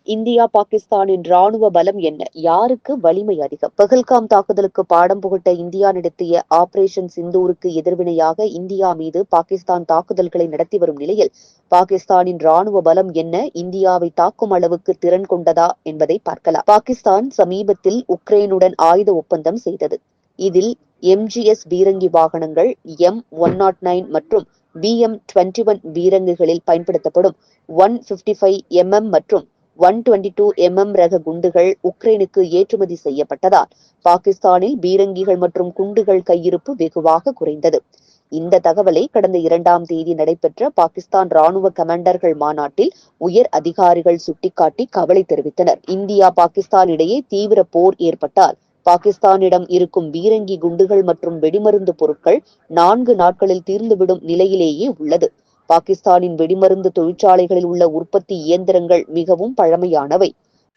India பாகிஸ்தானின் ராணுவ பலம் என்ன? யாருக்கு வலிமை அதிகம்? பஹல்காம் தாக்குதலுக்கு பாடம் புகட்ட இந்தியா நடத்திய ஆபரேஷன் சிந்தூருக்கு எதிர்வினையாக இந்தியா மீது பாகிஸ்தான் தாக்குதல்களை நடத்தி வரும் நிலையில், பாகிஸ்தானின் ராணுவ பலம் என்ன? இந்தியாவை தாக்கும் அளவுக்கு திறன் கொண்டதா என்பதை பார்க்கலாம். பாகிஸ்தான் சமீபத்தில் உக்ரைனுடன் ஆயுத ஒப்பந்தம் செய்தது. இதில் MGS பீரங்கி வாகனங்கள், M109 மற்றும் BM-21 பீரங்கிகளில் பயன்படுத்தப்படும் 155mm மற்றும் 122mm ரக குண்டுகள் உக்ரைனுக்கு ஏற்றுமதி செய்யப்பட்டதால் பாகிஸ்தானில் பீரங்கிகள் மற்றும் குண்டுகள் கையிருப்பு வெகுவாக குறைந்தது. இந்த தகவலை கடந்த 2ஆம் தேதி நடைபெற்ற பாகிஸ்தான் ராணுவ கமாண்டர்கள் மாநாட்டில் உயர் அதிகாரிகள் சுட்டிக்காட்டி கவலை தெரிவித்தனர். இந்தியா பாகிஸ்தான் இடையே தீவிர போர் ஏற்பட்டால் பாகிஸ்தானிடம் இருக்கும் பீரங்கி குண்டுகள் மற்றும் வெடிமருந்து பொருட்கள் 4 நாட்களில் தீர்ந்துவிடும் நிலையிலேயே உள்ளது. பாகிஸ்தானின் வெடிமருந்து தொழிற்சாலைகளில் உள்ள உற்பத்தி இயந்திரங்கள் மிகவும் பழமையானவை.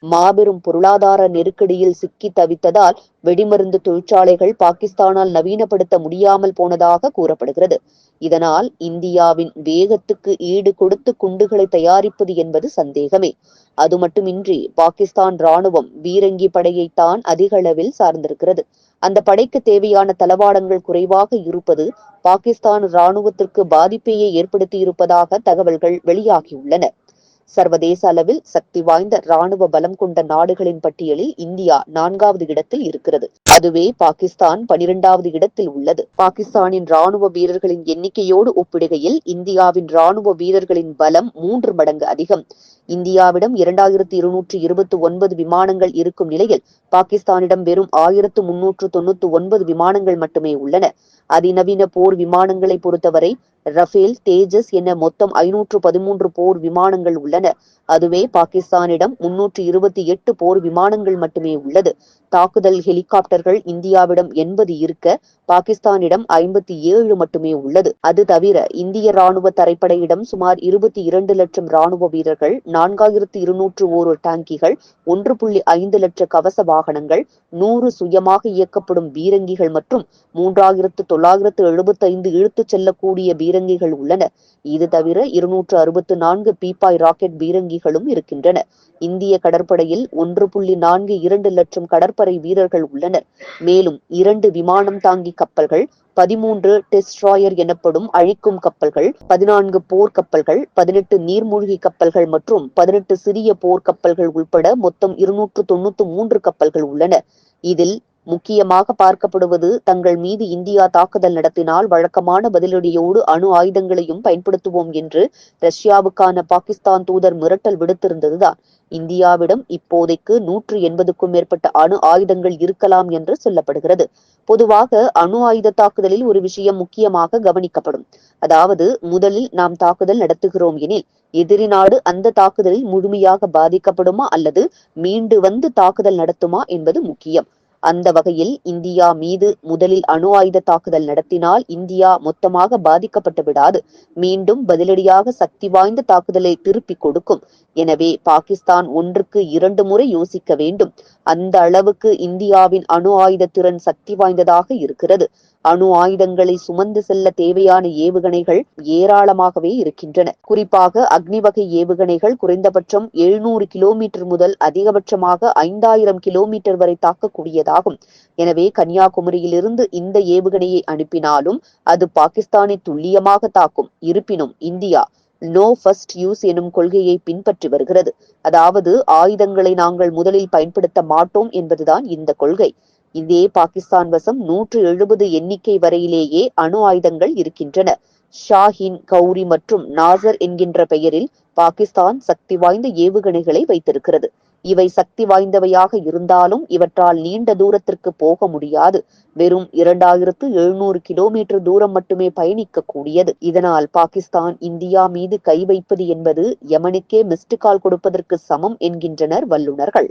மாபெரும் பொருளாதார நெருக்கடியில் சிக்கி தவித்ததால் வெடிமருந்து தொழிற்சாலைகள் பாகிஸ்தானால் நவீனப்படுத்த முடியாமல் போனதாக கூறப்படுகிறது. இதனால் இந்தியாவின் வேகத்துக்கு ஈடு கொடுத்து குண்டுகளை தயாரிப்பது என்பது சந்தேகமே. அது மட்டுமின்றி பாகிஸ்தான் ராணுவம் பீரங்கி படையைத்தான் அதிக அளவில் சார்ந்திருக்கிறது. அந்த படைக்கு தேவையான தளவாடங்கள் குறைவாக இருப்பது பாகிஸ்தான் ராணுவத்திற்கு பாதிப்பையே ஏற்படுத்தியிருப்பதாக தகவல்கள் வெளியாகியுள்ளன. சர்வதேச அளவில் சக்தி வாய்ந்த ராணுவ பலம் கொண்ட நாடுகளின் பட்டியலில் இந்தியா 4வது இடத்தில் இருக்கிறது. அதுவே பாகிஸ்தான் 12வது இடத்தில் உள்ளது. பாகிஸ்தானின் ராணுவ வீரர்களின் எண்ணிக்கையோடு ஒப்பிடுகையில் இந்தியாவின் ராணுவ வீரர்களின் பலம் 3 மடங்கு அதிகம். இந்தியாவிடம் 2229 விமானங்கள் இருக்கும் நிலையில் பாகிஸ்தானிடம் வெறும் 1399 விமானங்கள் மட்டுமே உள்ளன. அதிநவீன போர் விமானங்களை பொறுத்தவரை ரஃபேல், தேஜஸ் என மொத்தம் 513 போர் விமானங்கள் உள்ளன. அதுவே பாகிஸ்தானிடம் 328 போர் விமானங்கள் மட்டுமே உள்ளது. தாக்குதல் ஹெலிகாப்டர்கள் இந்தியாவிடம் 80 இருக்க பாகிஸ்தானிடம் 57 மட்டுமே உள்ளது. அது தவிர இந்திய ராணுவ தரைப்படையிடம் சுமார் 22 லட்சம் ராணுவ வீரர்கள், 4201 டாங்கிகள், 1.5 லட்ச கவச வாகனங்கள், 100 சுயமாக இயக்கப்படும் பீரங்கிகள் மற்றும் 3975 இழுத்துச் செல்லக்கூடிய பீரங்கிகள் உள்ளன. இது தவிர 264 பீப்பாய் ராக்கெட் பீரங்கிகளும் இருக்கின்றன. இந்திய கடற்படையில் 1.42 லட்சம் கடற்படை வீரர்கள் உள்ளனர். மேலும் 2 விமானம் தாங்கி கப்பல்கள், 13 டெஸ்ட்ராயர் எனப்படும் அழிக்கும் கப்பல்கள், 14 போர்க்கப்பல்கள், 18 நீர்மூழ்கி கப்பல்கள் மற்றும் 18 சிறிய போர்க்கப்பல்கள் உட்பட மொத்தம் 293 கப்பல்கள் உள்ளன. இதில் முக்கியமாக பார்க்கப்படுவது தங்கள் மீது இந்தியா தாக்குதல் நடத்தினால் வழக்கமான பதிலடியோடு அணு ஆயுதங்களையும் பயன்படுத்துவோம் என்று ரஷ்யாவுக்கான பாகிஸ்தான் தூதர் மிரட்டல் விடுத்திருந்ததுதான். இந்தியாவிடம் இப்போதைக்கு 180க்கும் மேற்பட்ட அணு ஆயுதங்கள் இருக்கலாம் என்று சொல்லப்படுகிறது. பொதுவாக அணு ஆயுத தாக்குதலில் ஒரு விஷயம் முக்கியமாக கவனிக்கப்படும். அதாவது முதலில் நாம் தாக்குதல் நடத்துகிறோம் எனில் எதிரி நாடு அந்த தாக்குதலில் முழுமையாக பாதிக்கப்படுமா அல்லது மீண்டு வந்து தாக்குதல் நடத்துமா என்பது முக்கியம். அந்த வகையில் இந்தியா மீது முதலில் அணு ஆயுத தாக்குதல் நடத்தினால் இந்தியா மொத்தமாக பாதிக்கப்பட்டு விடாது. மீண்டும் பதிலடியாக சக்தி வாய்ந்த தாக்குதலை திருப்பிக் கொடுக்கும். எனவே பாகிஸ்தான் 1க்கு 2 முறை யோசிக்க வேண்டும். அந்த அளவுக்கு இந்தியாவின் அணு ஆயுத திறன் சக்தி வாய்ந்ததாக இருக்கிறது. அணு ஆயுதங்களை சுமந்து செல்ல தேவையான ஏவுகணைகள் ஏராளமாகவே இருக்கின்றன. குறிப்பாக அக்னி வகை ஏவுகணைகள் குறைந்தபட்சம் 700 கிலோமீட்டர் முதல் அதிகபட்சமாக 5000 கிலோமீட்டர் வரை தாக்கக்கூடியதாகும். எனவே கன்னியாகுமரியிலிருந்து இந்த ஏவுகணையை அனுப்பினாலும் அது பாகிஸ்தானை துல்லியமாக தாக்கும். இருப்பினும் இந்தியா நோ ஃபர்ஸ்ட் யூஸ் எனும் கொள்கையை பின்பற்றி வருகிறது. அதாவது ஆயுதங்களை நாங்கள் முதலில் பயன்படுத்த மாட்டோம் என்பதுதான் இந்த கொள்கை. இதே பாகிஸ்தான் வசம் 170 எண்ணிக்கை வரையிலேயே அணு ஆயுதங்கள் இருக்கின்றன. ஷாஹின், கௌரி மற்றும் நாசர் என்கின்ற பெயரில் பாகிஸ்தான் சக்தி வாய்ந்த ஏவுகணைகளை வைத்திருக்கிறது. இவை சக்தி வாய்ந்தவையாக இருந்தாலும் இவற்றால் நீண்ட தூரத்திற்கு போக முடியாது. வெறும் 2700 கிலோமீட்டர் தூரம் மட்டுமே பயணிக்க கூடியது. இதனால் பாகிஸ்தான் இந்தியா மீது கை வைப்பது என்பது யமனுக்கே மிஸ்டு கால் கொடுப்பதற்கு சமம் என்கின்றனர் வல்லுநர்கள்.